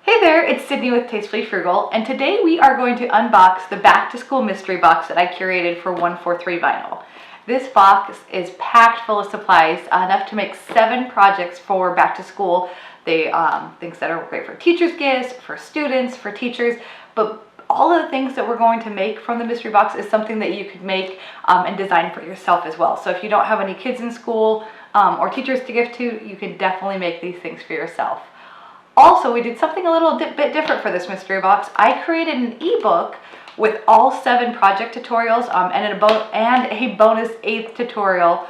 Hey there, it's Sydney with Tastefully Frugal, and today we are going to unbox the back to school mystery box that I curated for 143 Vinyl. This box is packed full of supplies, enough to make 7 projects for back to school. They things that are great for teachers' gifts, for students, for teachers, but all of the things that we're going to make from the mystery box is something that you could make and design for yourself as well. So if you don't have any kids in school or teachers to give to, you can definitely make these things for yourself. Also, we did something a little bit different for this mystery box. I created an ebook with all 7 project tutorials and a bonus 8th tutorial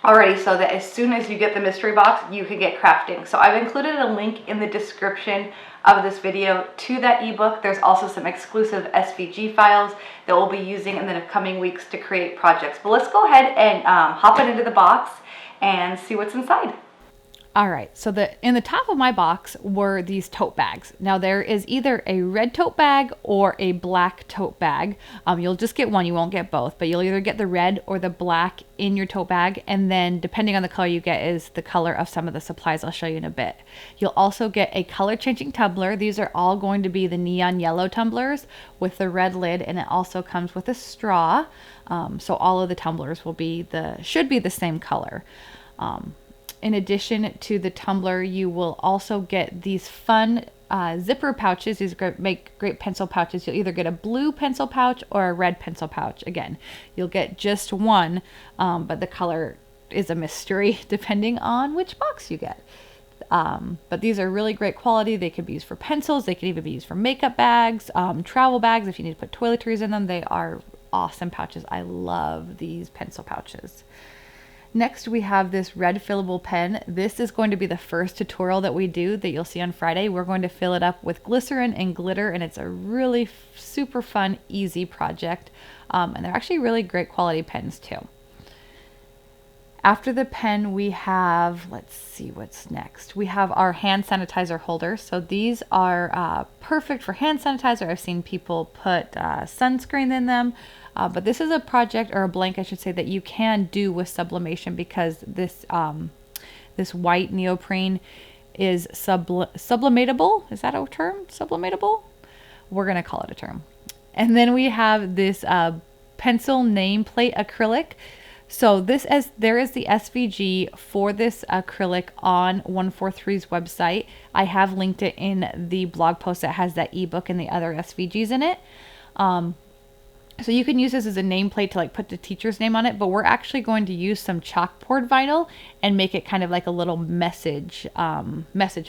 already, so that as soon as you get the mystery box, you can get crafting. So I've included a link in the description of this video to that ebook. There's also some exclusive SVG files that we'll be using in the coming weeks to create projects. But let's go ahead and hop it into the box and see what's inside. All right, so in the top of my box were these tote bags. Now there is either a red tote bag or a black tote bag. You'll just get one, you won't get both, but you'll either get the red or the black in your tote bag, and then depending on the color you get is the color of some of the supplies I'll show you in a bit. You'll also get a color changing tumbler. These are all going to be the neon yellow tumblers with the red lid, and it also comes with a straw. So all of the tumblers should be the same color. In addition to the tumbler, you will also get these fun zipper pouches. These make great pencil pouches. You'll either get a blue pencil pouch or a red pencil pouch. Again, you'll get just one, but the color is a mystery depending on which box you get. But these are really great quality. They could be used for pencils. They could even be used for makeup bags, travel bags if you need to put toiletries in them. They are awesome pouches. I love these pencil pouches. Next, we have this red fillable pen. This is going to be the first tutorial that we do that you'll see on Friday. We're going to fill it up with glycerin and glitter, and it's a really super fun, easy project. And they're actually really great quality pens too. After the pen, we have, let's see what's next. We have our hand sanitizer holders. So these are perfect for hand sanitizer. I've seen people put sunscreen in them. But this is a project, or a blank I should say, that you can do with sublimation, because this this white neoprene is sublimatable. Is that a term? Sublimatable? We're going to call it a term. And then we have this pencil nameplate acrylic. So there is the SVG for this acrylic on 143's website. I have linked it in the blog post that has that ebook and the other SVGs in it. So you can use this as a nameplate to put the teacher's name on it, but we're actually going to use some chalkboard vinyl and make it kind of like a little message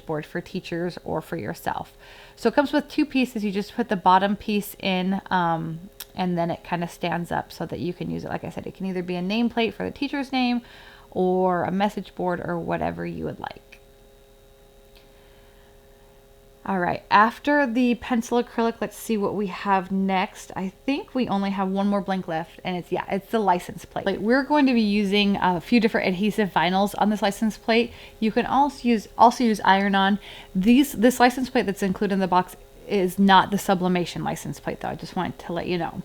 board for teachers or for yourself. So it comes with 2 pieces. You just put the bottom piece in and then it kind of stands up so that you can use it. Like I said, it can either be a nameplate for the teacher's name or a message board or whatever you would like. All right, after the pencil acrylic, let's see what we have next. I think we only have one more blank left, and it's the license plate. We're going to be using a few different adhesive vinyls on this license plate. You can also use iron-on. This license plate that's included in the box is not the sublimation license plate, though. I just wanted to let you know.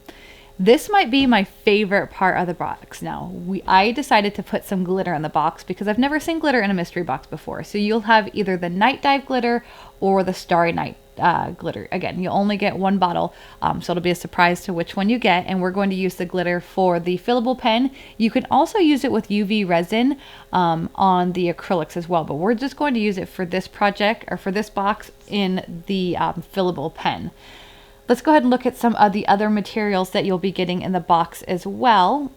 This might be my favorite part of the box. Now, I decided to put some glitter in the box because I've never seen glitter in a mystery box before. So you'll have either the Night Dive glitter or the Starry Night glitter. Again, you'll only get one bottle, so it'll be a surprise to which one you get. And we're going to use the glitter for the fillable pen. You can also use it with UV resin on the acrylics as well, but we're just going to use it for this project, or for this box, in the fillable pen. Let's go ahead and look at some of the other materials that you'll be getting in the box as well.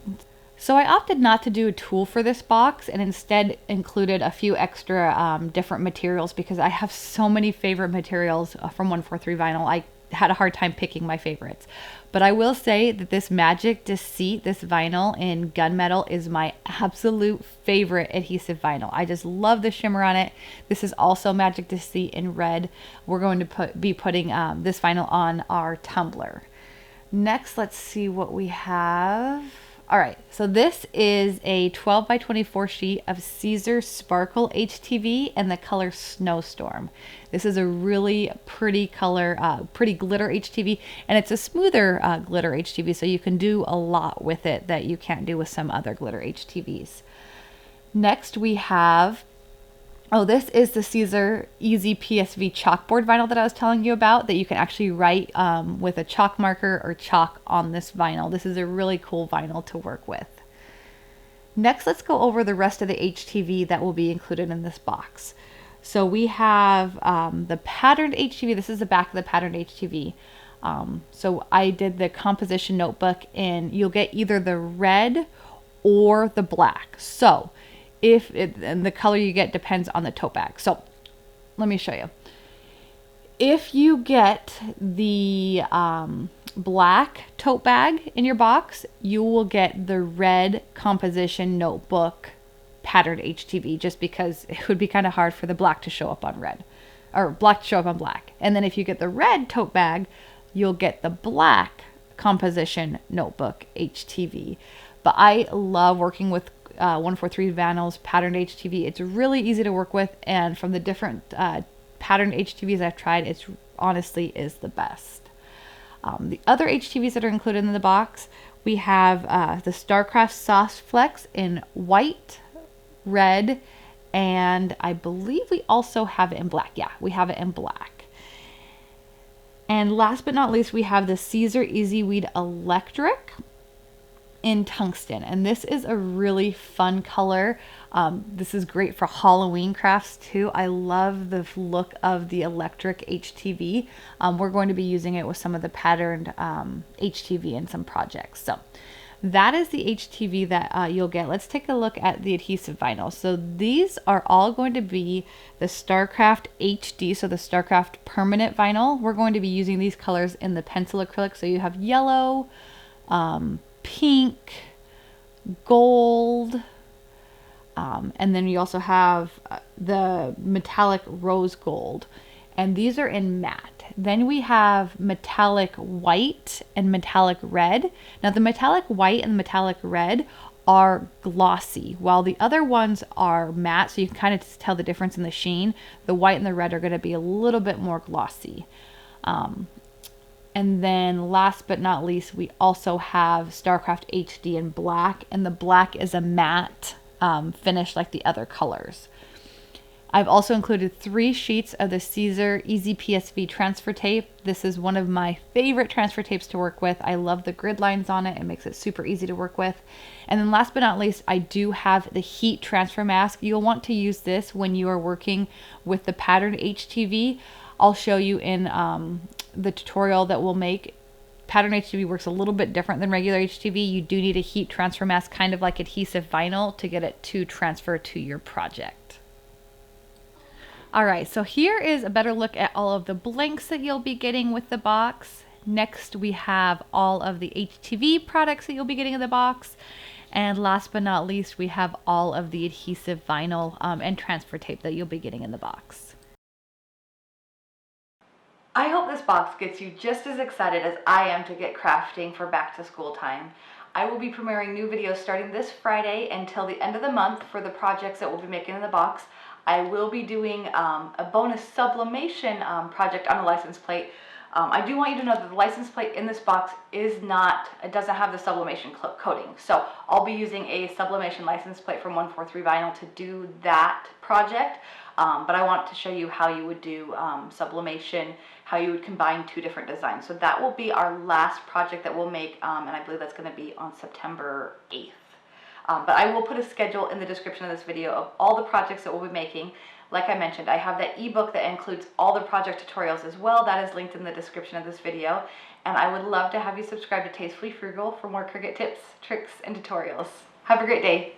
So I opted not to do a tool for this box and instead included a few extra different materials because I have so many favorite materials from 143 Vinyl. I had a hard time picking my favorites. But I will say that this Magic Deceit, this vinyl in gunmetal, is my absolute favorite adhesive vinyl. I just love the shimmer on it. This is also Magic Deceit in red. We're going to be putting this vinyl on our tumbler. Next, let's see what we have. All right, so this is a 12 by 24 sheet of Caesar Sparkle Htv and the color Snowstorm. This is a really pretty color, pretty glitter HTV, and it's a smoother glitter HTV, so you can do a lot with it that you can't do with some other glitter HTVs. Next, we have Oh, this is the Caesar Easy PSV chalkboard vinyl that I was telling you about, that you can actually write with a chalk marker or chalk on this vinyl. This is a really cool vinyl to work with. Next, let's go over the rest of the HTV that will be included in this box. So we have the patterned HTV. This is the back of the patterned HTV. So I did the composition notebook, and you'll get either the red or the black. So and the color you get depends on the tote bag. So let me show you. If you get the black tote bag in your box, you will get the red composition notebook patterned HTV, just because it would be kind of hard for the black to show up on red, or black to show up on black. And then if you get the red tote bag, you'll get the black composition notebook HTV. But I love working with 143 Vinyls patterned HTV. It's really easy to work with, and from the different patterned HTVs I've tried, it's honestly is the best. The other HTVs that are included in the box, we have the Starcraft Soft Flex in white, red, and I believe we also have it in black. Yeah, we have it in black. And last but not least, we have the Caesar Easyweed Electric in tungsten, and this is a really fun color. This is great for Halloween crafts too. I love the look of the electric HTV. We're going to be using it with some of the patterned HTV in some projects. So that is the HTV that you'll get. Let's take a look at the adhesive vinyl. So these are all going to be the Starcraft HD, so the Starcraft permanent vinyl. We're going to be using these colors in the pencil acrylic. So you have yellow, pink, gold, and then you also have the metallic rose gold, and these are in matte. Then we have metallic white and metallic red. Now the metallic white and the metallic red are glossy, while the other ones are matte, so you can kind of tell the difference in the sheen. The white and the red are going to be a little bit more glossy. And then last but not least, we also have Starcraft HD in black, and the black is a matte finish like the other colors. I've also included 3 sheets of the Caesar Easy PSV transfer tape. This is one of my favorite transfer tapes to work with. I love the grid lines on it. It makes it super easy to work with. And then last but not least, I do have the heat transfer mask. You'll want to use this when you are working with the patterned HTV. I'll show you in the tutorial that we'll make. Pattern HTV works a little bit different than regular HTV. You do need a heat transfer mask, kind of like adhesive vinyl, to get it to transfer to your project. All right, so here is a better look at all of the blanks that you'll be getting with the box. Next, we have all of the HTV products that you'll be getting in the box. And last but not least, we have all of the adhesive vinyl and transfer tape that you'll be getting in the box. I hope this box gets you just as excited as I am to get crafting for back to school time. I will be premiering new videos starting this Friday until the end of the month for the projects that we'll be making in the box. I will be doing a bonus sublimation project on the license plate. I do want you to know that the license plate in this box it doesn't have the sublimation coating. So I'll be using a sublimation license plate from 143 Vinyl to do that project. But I want to show you how you would do sublimation, how you would combine 2 different designs. So that will be our last project that we'll make, and I believe that's going to be on September 8th. But I will put a schedule in the description of this video of all the projects that we'll be making. Like I mentioned, I have that ebook that includes all the project tutorials as well. That is linked in the description of this video. And I would love to have you subscribe to Tastefully Frugal for more Cricut tips, tricks, and tutorials. Have a great day.